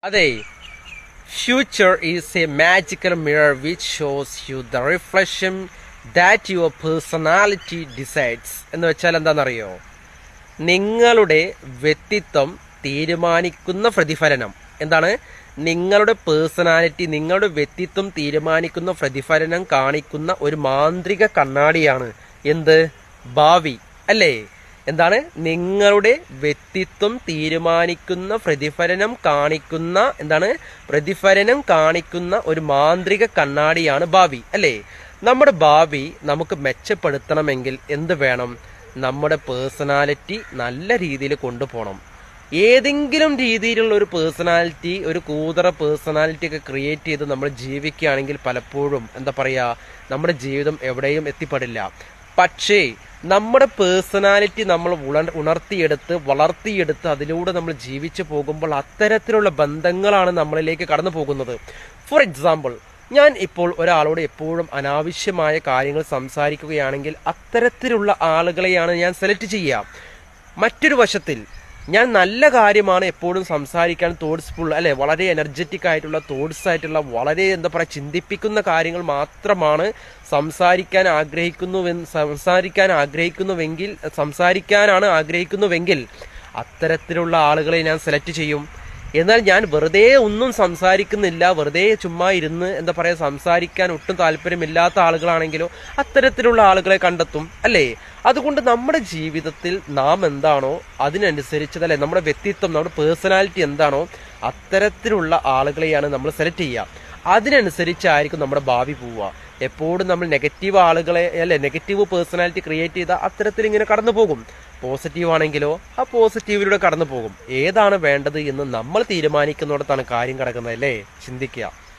അതെ, future is a magical mirror which shows you the reflection that your personality decides. എന്ന് വെച്ചാൽ എന്താണെന്നറിയോ? നിങ്ങളുടെ വ്യക്തിത്വം തീരുമാനിക്കുന്ന പ്രതിഫലനം. എന്താണ്? നിങ്ങളുടെ പേഴ്സണാലിറ്റി, നിങ്ങളുടെ വ്യക്തിത്വം തീരുമാനിക്കുന്ന പ്രതിഫലനം കാണിക്കുന്ന ഒരു മാന്ത്രിക കണ്ണാടിയാണ് എന്ത്? ഭാവി. അല്ലേ? എന്താണ്? നിങ്ങളുടെ വ്യക്തിത്വം തീരുമാനിക്കുന്ന പ്രതിഫലനം കാണിക്കുന്ന പ്രതിഫലനം കാണിക്കുന്ന ഒരു മാന്ത്രിക കണ്ണാടിയാണ് ഭാവി. അല്ലേ? നമ്മുടെ ഭാവി നമുക്ക് മെച്ചപ്പെടുത്തണമെങ്കിൽ എന്ത് വേണം? നമ്മുടെ പേഴ്സണാലിറ്റി നല്ല രീതിയിൽ കൊണ്ടുപോകണം. ഏതെങ്കിലും രീതിയിലുള്ള ഒരു പേഴ്സണാലിറ്റി, ഒരു കൂതറ പേഴ്സണാലിറ്റി ഒക്കെ ക്രിയേറ്റ് ചെയ്ത് നമ്മൾ ജീവിക്കുകയാണെങ്കിൽ പലപ്പോഴും നമ്മുടെ ജീവിതം എവിടെയും എത്തിപ്പെടില്ല. പക്ഷേ നമ്മുടെ പേഴ്സണാലിറ്റി നമ്മൾ ഉണർത്തിയെടുത്ത് വളർത്തിയെടുത്ത് അതിലൂടെ നമ്മൾ ജീവിച്ചു പോകുമ്പോൾ അത്തരത്തിലുള്ള ബന്ധങ്ങളാണ് നമ്മളിലേക്ക് കടന്നു പോകുന്നത്. ഫോർ എക്സാമ്പിൾ, ഞാൻ ഇപ്പോൾ ഒരാളോട് എപ്പോഴും അനാവശ്യമായ കാര്യങ്ങൾ സംസാരിക്കുകയാണെങ്കിൽ അത്തരത്തിലുള്ള ആളുകളെയാണ് ഞാൻ സെലക്ട് ചെയ്യുക. മറ്റൊരു വശത്തിൽ ഞാൻ നല്ല കാര്യമാണ് എപ്പോഴും സംസാരിക്കാൻ തോട്ട്സ്ഫുൾ, അല്ലെ, വളരെ എനർജറ്റിക് ആയിട്ടുള്ള തോട്ട്സ് ആയിട്ടുള്ള വളരെ ചിന്തിപ്പിക്കുന്ന കാര്യങ്ങൾ മാത്രമാണ് സംസാരിക്കാനാണ് ആഗ്രഹിക്കുന്നുവെങ്കിൽ അത്തരത്തിലുള്ള ആളുകളെ ഞാൻ സെലക്ട് ചെയ്യും. എന്നാൽ ഞാൻ വെറുതെ ഒന്നും സംസാരിക്കുന്നില്ല, വെറുതെ ചുമ്മാ ഇരുന്ന് സംസാരിക്കാൻ ഒട്ടും താല്പര്യമില്ലാത്ത ആളുകളാണെങ്കിലോ അത്തരത്തിലുള്ള ആളുകളെ കണ്ടെത്തും. അല്ലേ? അതുകൊണ്ട് നമ്മുടെ ജീവിതത്തിൽ നാം എന്താണോ അതിനനുസരിച്ച്, അല്ലെ, നമ്മുടെ വ്യക്തിത്വം, നമ്മുടെ പേഴ്സണാലിറ്റി എന്താണോ അത്തരത്തിലുള്ള ആളുകളെയാണ് നമ്മൾ സെലക്ട് ചെയ്യുക. അതിനനുസരിച്ചായിരിക്കും നമ്മുടെ ഭാവി പോവുക. എപ്പോഴും നമ്മൾ നെഗറ്റീവ് ആളുകളെ, അല്ലെ, നെഗറ്റീവ് പേഴ്സണാലിറ്റി ക്രിയേറ്റ് ചെയ്താൽ അത്തരത്തിൽ ഇങ്ങനെ കടന്നു പോകും. പോസിറ്റീവ് ആണെങ്കിലോ ആ പോസിറ്റീവിലൂടെ കടന്നു പോകും. ഏതാണ് വേണ്ടത് എന്ന് നമ്മൾ തീരുമാനിക്കുന്നിടത്താണ് കാര്യം കിടക്കുന്നത്. അല്ലേ? ചിന്തിക്കുക.